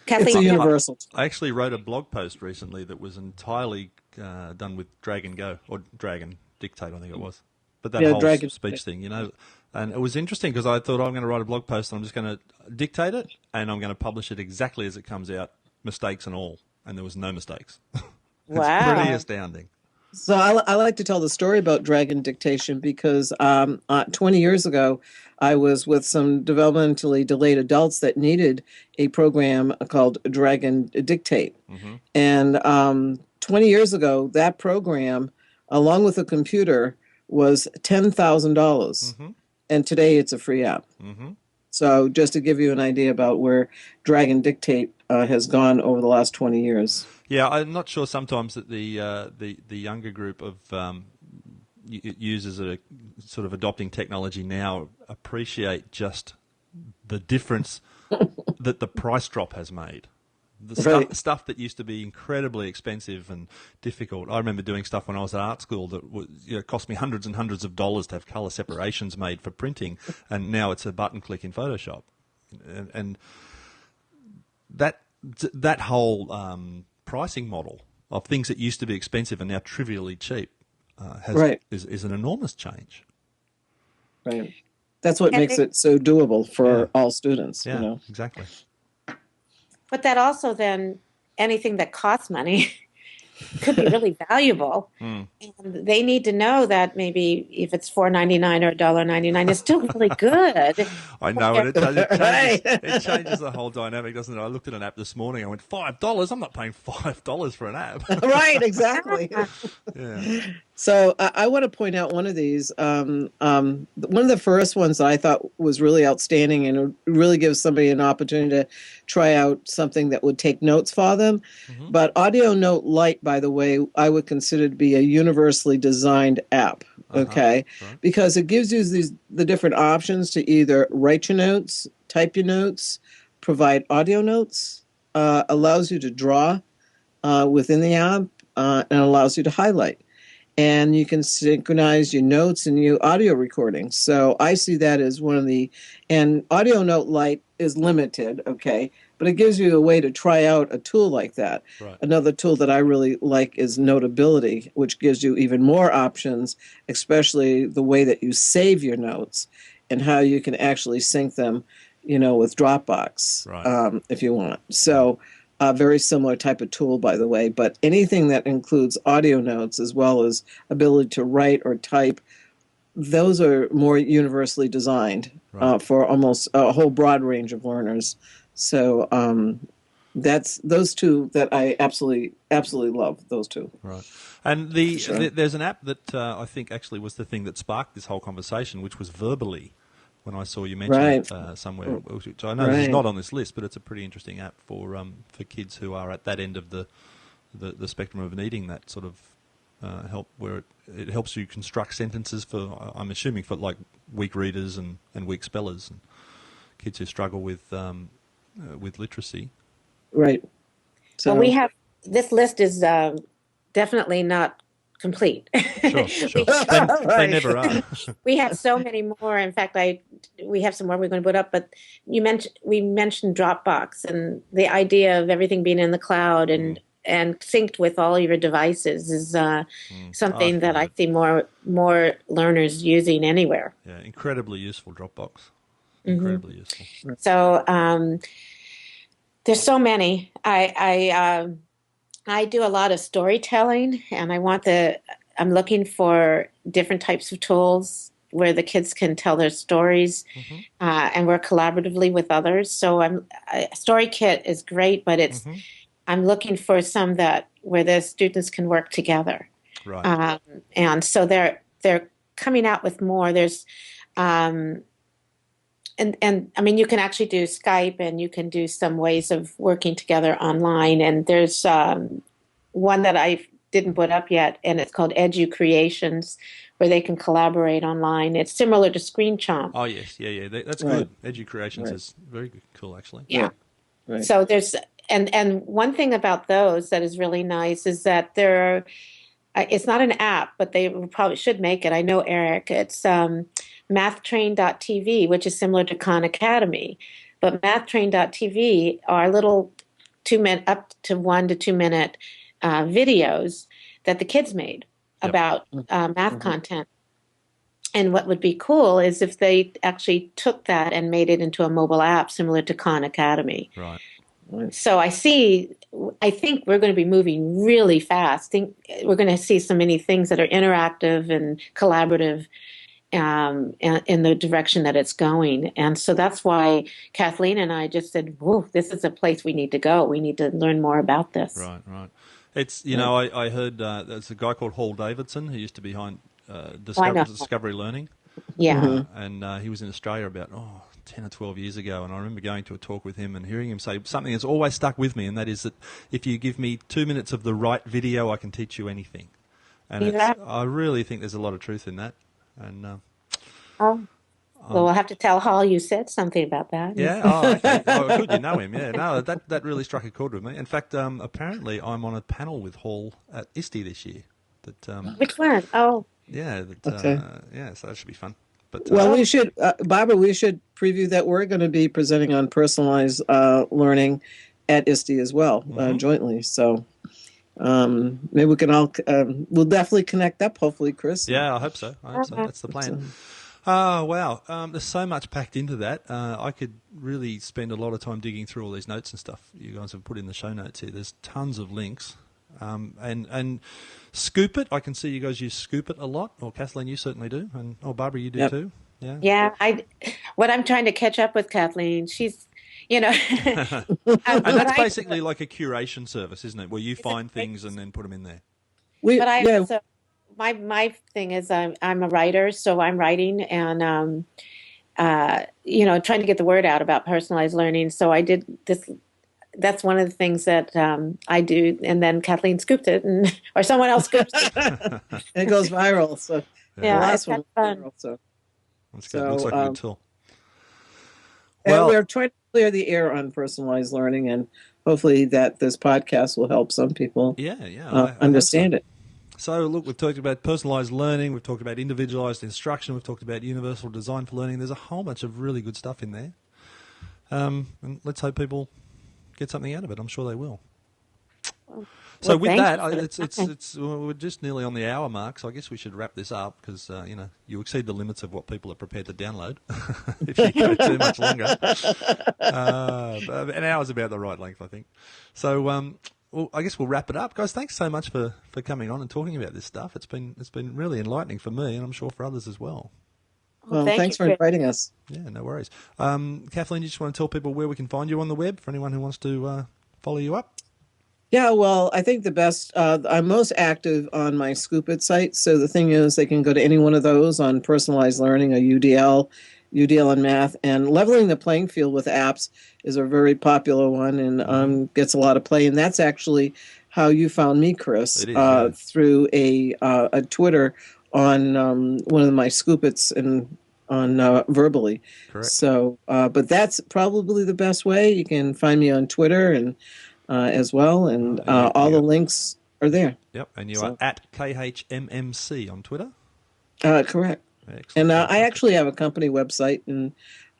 Kathleen, it's a universal. I actually wrote a blog post recently that was entirely done with Drag and Go, or Drag and Dictate, I think it was. But that whole speech thing, and it was interesting because I thought I'm going to write a blog post and I'm just going to dictate it and I'm going to publish it exactly as it comes out, mistakes and all. And there was no mistakes. It's pretty astounding. So I like to tell the story about Dragon Dictation because 20 years ago, I was with some developmentally delayed adults that needed a program called Dragon Dictate. And 20 years ago, that program, along with a computer, was $10,000. And today it's a free app. So just to give you an idea about where Dragon Dictate has gone over the last 20 years. Yeah, I'm not sure sometimes that the younger group of users that are sort of adopting technology now appreciate just the difference that the price drop has made. The stuff that used to be incredibly expensive and difficult. I remember doing stuff when I was at art school that cost me hundreds and hundreds of dollars to have colour separations made for printing, and now it's a button click in Photoshop. And that whole pricing model of things that used to be expensive and now trivially cheap is an enormous change. Right. That's what makes it so doable for all students. Yeah, exactly. But that also then, anything that costs money could be really valuable. And they need to know that maybe if it's $4.99 or $1.99, it's still really good. I know, and it changes the whole dynamic, doesn't it? I looked at an app this morning. I went, $5? I'm not paying $5 for an app. Right, exactly. Yeah. So I want to point out one of these. One of the first ones that I thought was really outstanding and really gives somebody an opportunity to try out something that would take notes for them. Mm-hmm. But Audio Note Lite, by the way, I would consider to be a universally designed app. Okay, right. Because it gives you the different options to either write your notes, type your notes, provide audio notes, allows you to draw within the app, and allows you to highlight. And you can synchronize your notes and your audio recordings. So I see that as one of and Audio Note Lite is limited, okay, but it gives you a way to try out a tool like that. Right. Another tool that I really like is Notability, which gives you even more options, especially the way that you save your notes and how you can actually sync them, with Dropbox, right. If you want. So a very similar type of tool, by the way, but anything that includes audio notes as well as ability to write or type, those are more universally designed for almost a whole broad range of learners. So that's those two that I absolutely love, those two. Right. And there's an app that I think actually was the thing that sparked this whole conversation, which was Verbally. When I saw you mention it somewhere, which I know is not on this list, but it's a pretty interesting app for kids who are at that end of the spectrum of needing that sort of help, where it helps you construct sentences for, I'm assuming, for like weak readers and weak spellers and kids who struggle with literacy. Right. So we have, this list is definitely not complete. Sure. They never are. We have so many more. In fact, we have some more we're going to put up. But we mentioned Dropbox and the idea of everything being in the cloud and synced with all your devices is something that I see more learners using anywhere. Yeah, incredibly useful, Dropbox. Incredibly useful. So there's so many. I do a lot of storytelling, and I'm looking for different types of tools where the kids can tell their stories and work collaboratively with others. So Story Kit is great, but I'm looking for some where the students can work together. Right. And so they're coming out with more. There's and I mean, you can actually do Skype, and you can do some ways of working together online. And there's one that I didn't put up yet, and it's called Edu Creations, where they can collaborate online. It's similar to Screen Chomp. Oh yes, yeah, that's good. Edu Creations is very cool, actually. Yeah. Right. So there's and one thing about those that is really nice is that they're it's not an app, but they probably should make it. I know Eric. It's mathtrain.tv, which is similar to Khan Academy. But mathtrain.tv are little 2 minute, up to 1 to 2 minute videos that the kids made about math content. And what would be cool is if they actually took that and made it into a mobile app similar to Khan Academy. Right. So I think we're going to be moving really fast. We're going to see so many things that are interactive and collaborative in the direction that it's going. And so that's why Kathleen and I just said, whoa, this is a place we need to go. We need to learn more about this. Right. It's, I heard there's a guy called Hall Davidson who used to be behind Discovery Learning. Yeah. And he was in Australia about 10 or 12 years ago, and I remember going to a talk with him and hearing him say something that's always stuck with me, and that is that if you give me 2 minutes of the right video, I can teach you anything. And I really think there's a lot of truth in that. And well, we'll have to tell Hall you said something about that. Yeah. Oh, okay. Oh, good. You know him. Yeah. No, that really struck a chord with me. In fact, apparently, I'm on a panel with Hall at ISTE this year. Which one? Oh. Yeah. Okay. Yeah. So that should be fun. But well, we should, Barbara. We should preview that we're going to be presenting on personalized learning at ISTE as well, jointly. So maybe we can all. We'll definitely connect up. Hopefully, Chris. Yeah, I hope so. That's the plan. Oh, wow. There's so much packed into that. I could really spend a lot of time digging through all these notes and stuff you guys have put in the show notes here. There's tons of links. And Scoop It, I can see you guys use Scoop It a lot. Or Kathleen, you certainly do. And Barbara, you do too. Yeah. Yeah. What I'm trying to catch up with Kathleen, she's, and that's basically like a curation service, isn't it? Where you find things and then put them in there. Also, my thing is I'm a writer, so I'm writing and trying to get the word out about personalized learning. So I did this. That's one of the things that I do, and then Kathleen scooped it, or someone else scoops it, and it goes viral. So yeah, the last one fun. Viral, so that's good. Looks like a good tool. Well, we're trying to clear the air on personalized learning, and hopefully that this podcast will help some people. I understand it. So, look, we've talked about personalised learning, we've talked about individualised instruction, we've talked about universal design for learning. There's a whole bunch of really good stuff in there. And let's hope people get something out of it. I'm sure they will. So with that, we're just nearly on the hour mark, so I guess we should wrap this up because, you exceed the limits of what people are prepared to download if you go too much longer. An hour's about the right length, I think. So, well, I guess we'll wrap it up. Guys, thanks so much for coming on and talking about this stuff. It's been really enlightening for me, and I'm sure for others as well. Well, thanks for inviting us. Yeah, no worries. Kathleen, you just want to tell people where we can find you on the web for anyone who wants to follow you up? Yeah, well, I think the best, I'm most active on my Scoop It site. So the thing is, they can go to any one of those on personalized learning, or UDL and math. And leveling the playing field with apps is a very popular one and gets a lot of play. And that's actually how you found me, Chris, through a Twitter on one of my Scoop It's on Verbally. Correct. So, but that's probably the best way. You can find me on Twitter and as well, and all the links are there. Yep, and you are at KHMMC on Twitter? Correct. Excellent. And I actually have a company website, and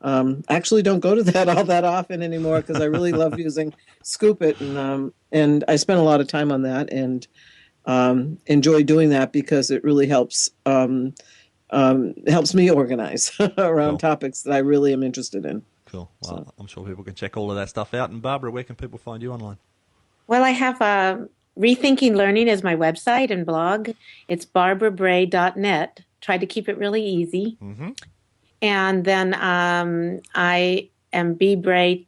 I actually don't go to that all that often anymore because I really love using Scoop It, and I spend a lot of time on that and enjoy doing that because it really helps me organize around topics that I really am interested in. Cool. Well, I'm sure people can check all of that stuff out. And Barbara, where can people find you online? Well, I have Rethinking Learning as my website and blog. It's barbarabray.net. Tried to keep it really easy. Mm-hmm. And then I am Bray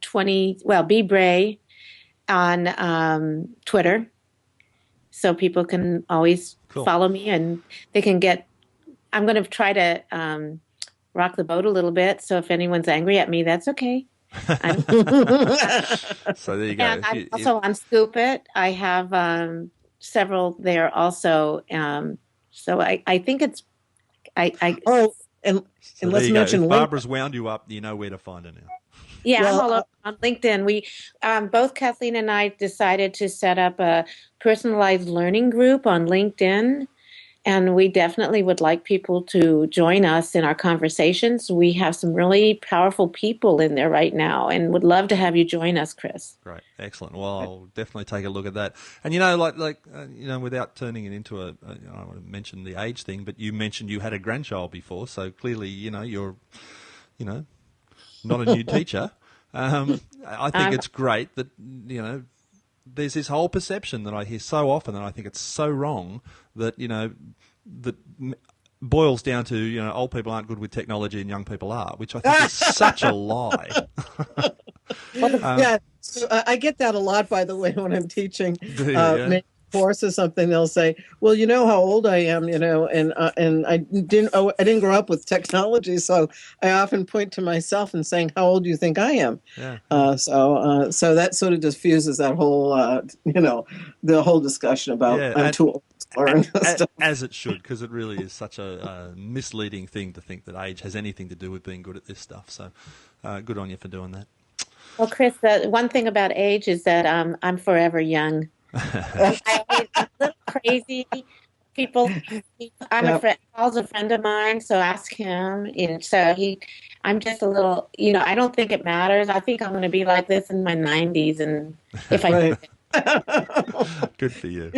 Bray on Twitter. So people can always follow me and they can I'm going to try to rock the boat a little bit. So if anyone's angry at me, that's okay. So there you go. And I'm also on Scoop It. I have several there also. So I think it's and let's mention Barbara's wound you up. You know where to find her now. Yeah, I'm all over on LinkedIn. We both Kathleen and I decided to set up a personalized learning group on LinkedIn. And we definitely would like people to join us in our conversations. We have some really powerful people in there right now and would love to have you join us, Chris. Great. Excellent. Well, I'll definitely take a look at that. And, without turning it into I want to mention the age thing, but you mentioned you had a grandchild before. So clearly, you're, not a new teacher. I think it's great that, there's this whole perception that I hear so often, and I think it's so wrong that that boils down to old people aren't good with technology and young people are, which I think is such a lie. So I get that a lot, by the way, when I'm teaching course or something, they'll say, "Well, you know how old I am, and I didn't grow up with technology, so I often point to myself and saying, how old do you think I am?" Yeah. So that sort of diffuses that whole, the whole discussion about I'm too old to learn stuff. As it should, because it really is such a misleading thing to think that age has anything to do with being good at this stuff. So, good on you for doing that. Well, Chris, the one thing about age is that I'm forever young. I'm a little crazy. People, a friend, Paul's a friend of mine, so ask him. I'm just a little, I don't think it matters. I think I'm going to be like this in my 90s, and if I. Good for you.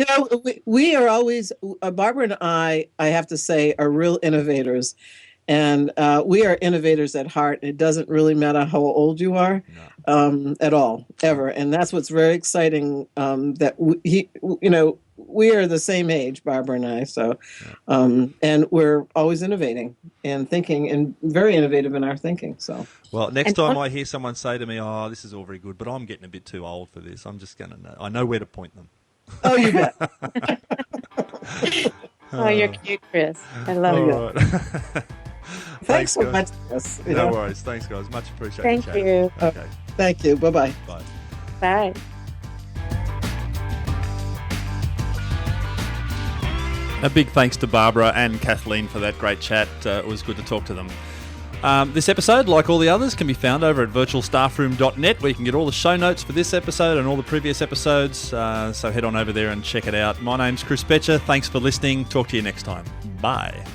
We are always, Barbara and I have to say, are real innovators. And we are innovators at heart. It doesn't really matter how old you are at all, ever. And that's what's very exciting, that we are the same age, Barbara and I. So, and we're always innovating and thinking, and very innovative in our thinking. So, well, next time I hear someone say to me, "Oh, this is all very good, but I'm getting a bit too old for this," I'm just going to know. I know where to point them. Oh, you bet. Oh, you're cute, Chris. I love you. Right. Thanks so much, Chris. No worries. Thanks, guys. Much appreciated. Thank you. Okay. Thank you. Bye-bye. Bye. Bye. A big thanks to Barbara and Kathleen for that great chat. It was good to talk to them. This episode, like all the others, can be found over at virtualstaffroom.net, where you can get all the show notes for this episode and all the previous episodes. So head on over there and check it out. My name's Chris Betcher. Thanks for listening. Talk to you next time. Bye.